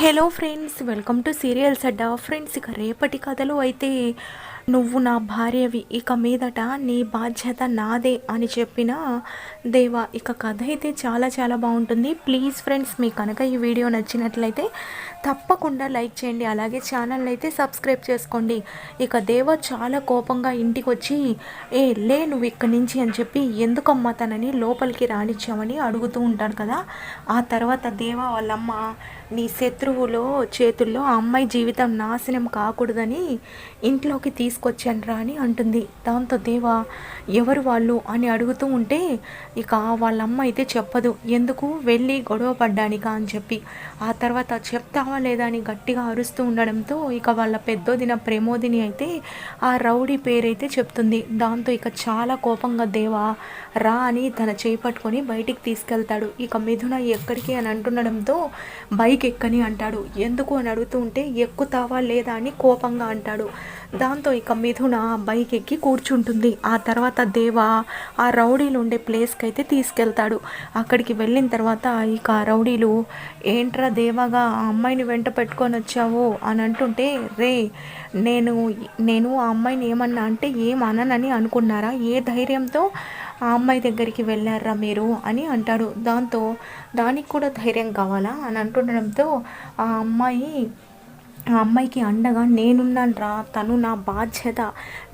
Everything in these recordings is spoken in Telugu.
Hello friends, welcome to serials Adda. Friends, ఇక రేపటి కథలో అయితే నువ్వు నా భార్యవి, ఇక మీదట నీ బాధ్యత నాదే అని చెప్పిన దేవా. ఇక కథ అయితే చాలా చాలా బాగుంటుంది. ప్లీజ్ ఫ్రెండ్స్, మీకు కనుక ఈ వీడియో నచ్చినట్లయితే తప్పకుండా లైక్ చేయండి, అలాగే ఛానల్ అయితే సబ్స్క్రైబ్ చేసుకోండి. ఇక దేవ చాలా కోపంగా ఇంటికి వచ్చి లే నువ్వు ఇక్కడి నుంచి అని చెప్పి ఎందుకమ్మా తనని లోపలికి రానిచ్చామని అడుగుతూ ఉంటాడు కదా. ఆ తర్వాత దేవ వాళ్ళమ్మ నీ శత్రువులో చేతుల్లో ఆ అమ్మాయి జీవితం నాశనం కాకూడదని ఇంట్లోకి తీసుకొచ్చాను రా అని అంటుంది. దాంతో దేవా ఎవరు వాళ్ళు అని అడుగుతూ ఉంటే ఇక వాళ్ళమ్మ అయితే చెప్పదు, ఎందుకు వెళ్ళి గొడవ పడ్డానికా అని చెప్పి. ఆ తర్వాత చెప్తావా లేదా అని గట్టిగా అరుస్తూ ఉండడంతో ఇక వాళ్ళ పెద్దోదిన ప్రమోదిని అయితే ఆ రౌడీ పేరైతే చెప్తుంది. దాంతో ఇక చాలా కోపంగా దేవా రా అని తన చేయి పట్టుకొని బయటికి తీసుకెళ్తాడు. ఇక మిథున ఎక్కడికి అని అంటుండడంతో బైక్ ఎక్కని అంటాడు. ఎందుకు అని అడుగుతూ ఉంటే ఎక్కుతావా లేదా అని కోపంగా అంటాడు. దాంతో ఇక మిథున బైక్ ఎక్కి కూర్చుంటుంది. ఆ తర్వాత దేవ ఆ రౌడీలు ఉండే ప్లేస్కి అయితే తీసుకెళ్తాడు. అక్కడికి వెళ్ళిన తర్వాత ఇక రౌడీలు ఏంట్రా దేవగా ఆ అమ్మాయిని వెంట పెట్టుకొని వచ్చావు అని అంటుంటే నేను నేను ఆ అమ్మాయిని ఏమన్నా అంటే ఏమనని అనుకున్నారా, ఏ ధైర్యంతో ఆ అమ్మాయి దగ్గరికి వెళ్ళారా మీరు అని అంటాడు. దాంతో దానికి కూడా ధైర్యం కావాలా అని అంటుండడంతో ఆ అమ్మాయికి అండగా నేనున్నాను రా, తను నా బాధ్యత,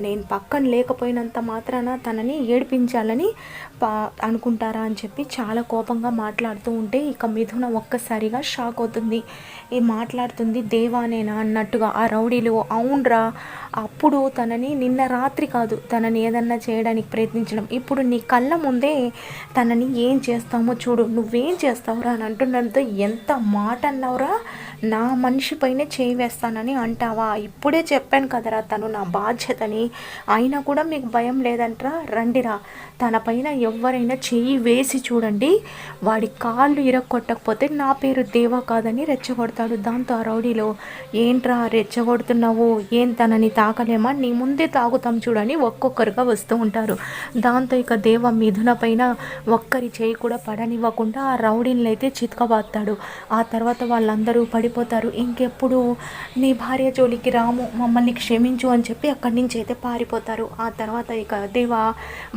నేను పక్కన లేకపోయినంత మాత్రాన తనని ఏడిపించాలని అనుకుంటారా అని చెప్పి చాలా కోపంగా మాట్లాడుతూ ఉంటే ఇక మిథున ఒక్కసారిగా షాక్ అవుతుంది. మాట్లాడుతుంది దేవానేనా అన్నట్టుగా. ఆ రౌడీలు అవునరా, అప్పుడు తనని నిన్న రాత్రి కాదు తనని ఏదన్నా చేయడానికి ప్రయత్నించడం, ఇప్పుడు నీ కళ్ళ ముందే తనని ఏం చేస్తామో చూడు, నువ్వేం చేస్తావురా అని అంటుండడంతో ఎంత మాట అన్నావురా, నా మనిషి పైనే చేయి వేస్తానని అంటావా, ఇప్పుడే చెప్పాను కదరా తను నా బాధ్యతని, అయినా కూడా మీకు భయం లేదంటరా, రండిరా తన పైన ఎవరైనా చెయ్యి వేసి చూడండి, వాడి కాళ్ళు ఇరక్కొట్టకపోతే నా పేరు దేవా కాదని రెచ్చగొడతాడు. దాంతో ఆ రౌడీలో ఏంట్రా రెచ్చగొడుతున్నావు, ఏం తనని తాకలేమా, నీ ముందే తాగుతాం చూడని ఒక్కొక్కరుగా వస్తూ ఉంటారు. దాంతో ఇక దేవ మిథున పైన ఒక్కరి చేయి కూడా పడనివ్వకుండా ఆ రౌడీని అయితే చితకబాస్తాడు. ఆ తర్వాత వాళ్ళందరూ పడిపోతారు. ఇంకెప్పుడు నీ భార్య జోలికి రాము, మమ్మల్ని క్షమించు అని చెప్పి అక్కడి నుంచి అయితే పారిపోతారు. ఆ తర్వాత ఇక దేవ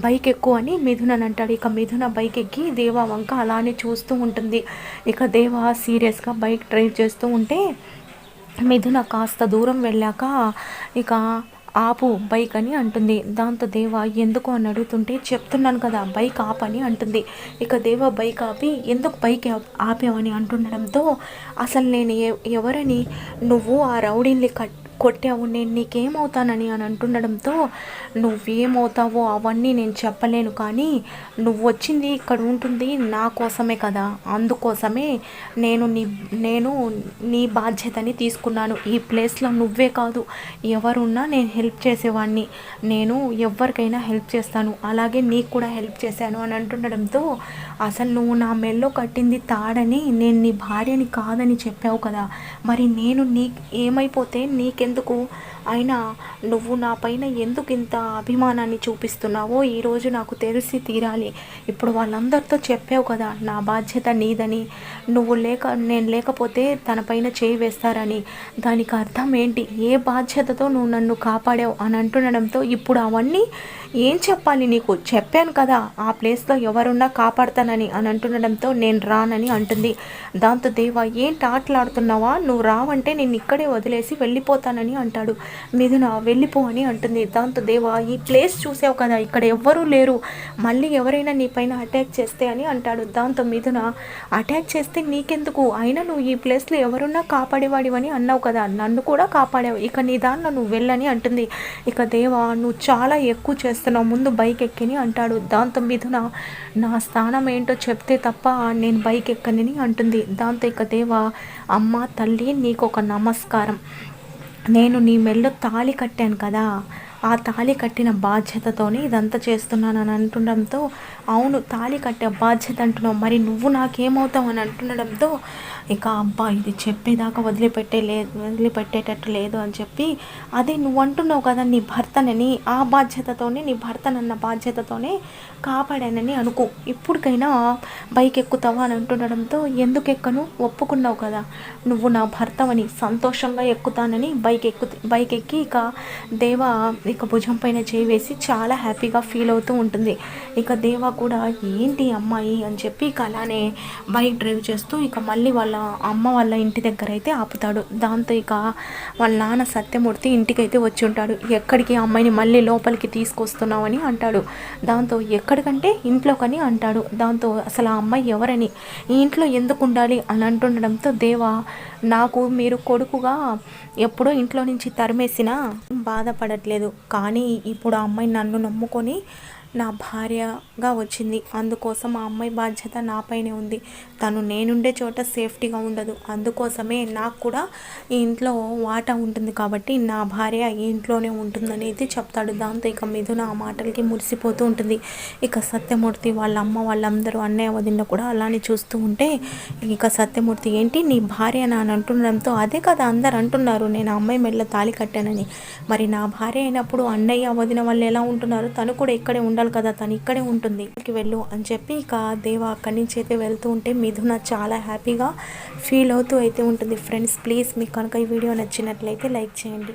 బైక్ ఎక్కువ అని మిథునని అంటాడు. ఇక మిథున బైక్ ఎక్కి దేవా వంక అలానే చూస్తూ ఉంటుంది. ఇక దేవా సీరియస్గా బైక్ డ్రైవ్ చేస్తూ ఉంటే మిథున కాస్త దూరం వెళ్ళాక ఇక ఆపు బైక్ అని అంటుంది. దాంతో దేవ ఎందుకు అని అడుగుతుంటే చెప్తున్నాను కదా బైక్ ఆపని అంటుంది. ఇక దేవ బైక్ ఆపి ఎందుకు బైక్ ఆపావని అంటుండడంతో అసలు నేను ఎవరని నువ్వు ఆ రౌడీని కొట్టావు, నేను నీకేమవుతానని అని అంటుండడంతో నువ్వేమవుతావో అవన్నీ నేను చెప్పలేను, కానీ నువ్వు వచ్చింది ఇక్కడ ఉంటుంది నా కోసమే కదా, అందుకోసమే నేను నీ బాధ్యతని తీసుకున్నాను. ఈ ప్లేస్లో నువ్వే కాదు ఎవరున్నా నేను హెల్ప్ చేసేవాడిని, నేను ఎవరికైనా హెల్ప్ చేస్తాను, అలాగే నీకు కూడా హెల్ప్ చేశాను అని అంటుండడంతో అసలు నువ్వు నా మెల్లో కట్టింది తాడని, నేను నీ భార్యని కాదని చెప్పావు కదా, మరి నేను ఏమైపోతే నీకెందుకు, అయినా నువ్వు నా పైన ఎందుకు ఇంత అభిమానాన్ని చూపిస్తున్నావో ఈరోజు నాకు తెలిసి తీరాలి. ఇప్పుడు వాళ్ళందరితో చెప్పావు కదా నా బాధ్యత నీదని, నేను లేకపోతే తన పైన చేయి వేస్తారని, దానికి అర్థం ఏంటి, ఏ బాధ్యతతో నువ్వు నన్ను కాపాడావు అని అంటుండడంతో ఇప్పుడు అవన్నీ ఏం చెప్పాలి నీకు, చెప్పాను కదా ఆ ప్లేస్లో ఎవరున్నా కాపాడతానని అని అంటుండడంతో నేను రానని అంటుంది. దాంతో దేవా ఏంటి ఆటలాడుతున్నావా, నువ్వు రావంటే నేను ఇక్కడే వదిలేసి వెళ్ళిపోతానని అంటాడు. మిథున వెళ్ళిపో అని అంటుంది. దాంతో దేవా ఈ ప్లేస్ చూసావు కదా ఇక్కడ ఎవ్వరూ లేరు, మళ్ళీ ఎవరైనా నీ పైన అటాక్ చేస్తే అని అంటాడు. దాంతో మిథున అటాక్ చేస్తే నీకెందుకు, అయినా నువ్వు ఈ ప్లేస్లో ఎవరున్నా కాపాడేవాడివని అన్నావు కదా, నన్ను కూడా కాపాడావు, ఇక నీ దానిలో నువ్వు వెళ్ళని అంటుంది. ఇక దేవా నువ్వు చాలా ఎక్కువ చేస్తున్నావు, ముందు బైక్ ఎక్కని అంటాడు. దాంతో మిథున నా స్థానం ఏంటో చెప్తే తప్ప నేను బైక్ ఎక్కనని అంటుంది. దాంతో ఇక దేవా అమ్మ తల్లి నీకు ఒక నమస్కారం, నేను నీ మెల్లో తాళి కట్టాను కదా, ఆ ఆ తాళి కట్టిన బాధ్యతతోనే ఇదంతా చేస్తున్నానని అంటుండడంతో, అవును తాళి కట్టే బాధ్యత అంటున్నావు, మరి నువ్వు నాకేమవుతావు అని అంటుండడంతో, ఇక అబ్బా ఇది చెప్పేదాకా వదిలిపెట్టేటట్టు లేదు అని చెప్పి, అదే నువ్వు అంటున్నావు కదా నీ భర్తనని, ఆ బాధ్యతతోనే నీ భర్తనన్న బాధ్యతతోనే కాపాడానని అనుకో, ఇప్పటికైనా బైక్ ఎక్కుతావా అని అంటుండడంతో, ఎందుకు ఎక్కను, ఒప్పుకున్నావు కదా నువ్వు నా భర్తవని, సంతోషంగా ఎక్కుతానని బైక్ ఎక్కి ఇక దేవ ఇక భుజం పైన చేయి వేసి చాలా హ్యాపీగా ఫీల్ అవుతూ ఉంటుంది. ఇక దేవ కూడా ఏంటి అమ్మాయి అని చెప్పి ఇక అలానే బైక్ డ్రైవ్ చేస్తూ ఇక మళ్ళీ వాళ్ళ అమ్మ వాళ్ళ ఇంటి దగ్గర అయితే ఆపుతాడు. దాంతో ఇక వాళ్ళ నాన్న సత్యమూర్తి ఇంటికైతే వచ్చి ఉంటాడు. ఎక్కడికి అమ్మాయిని మళ్ళీ లోపలికి తీసుకొస్తున్నావని అంటాడు. దాంతో ఎక్కడికంటే ఇంట్లోకని అంటాడు. దాంతో అసలు ఆ అమ్మాయి ఎవరని, ఈ ఇంట్లో ఎందుకు ఉండాలి అని అంటుండడంతో, దేవా నాకు మీరు కొడుకుగా ఎప్పుడో ఇంట్లో నుంచి తరిమేసినా బాధపడట్లేదు, కానీ ఇప్పుడు ఆ అమ్మాయి నన్ను నమ్ముకొని నా భార్యగా వచ్చింది, అందుకోసం ఆ అమ్మాయి బాధ్యత నాపైనే ఉంది. తను నేనుండే చోట సేఫ్టీగా ఉండదు, అందుకోసమే నాకు కూడా ఈ ఇంట్లో వాటా ఉంటుంది కాబట్టి నా భార్య ఈ ఇంట్లోనే ఉంటుందనేది చెప్తాడు. దాంతో ఇక మిథున ఆ మాటలకి మురిసిపోతూ ఉంటుంది. ఇక సత్యమూర్తి వాళ్ళ అమ్మ వాళ్ళందరూ అన్నయ్య వదిన కూడా అలానే చూస్తూ ఉంటే, ఇక సత్యమూర్తి ఏంటి నీ భార్య అని అంటుండడంతో, అదే కదా అందరు అంటున్నారు నేను ఆ అమ్మాయి మెడలో తాళి కట్టానని, మరి నా భార్య అయినప్పుడు అన్నయ్య వదిన వాళ్ళు ఎలా ఉంటున్నారు, తను కూడా ఇక్కడే ఉండాలి కదా, తను ఇక్కడే ఉంటుంది, వెళ్ళు అని చెప్పి ఇక దేవ అక్కడి నుంచి అయితే వెళ్తూ ఉంటే మిథున చాలా హ్యాపీగా ఫీల్ అవుతూ అయితే ఉంటుంది. ఫ్రెండ్స్ ప్లీజ్ మీకు కనుక ఈ వీడియో నచ్చినట్లయితే లైక్ చేయండి.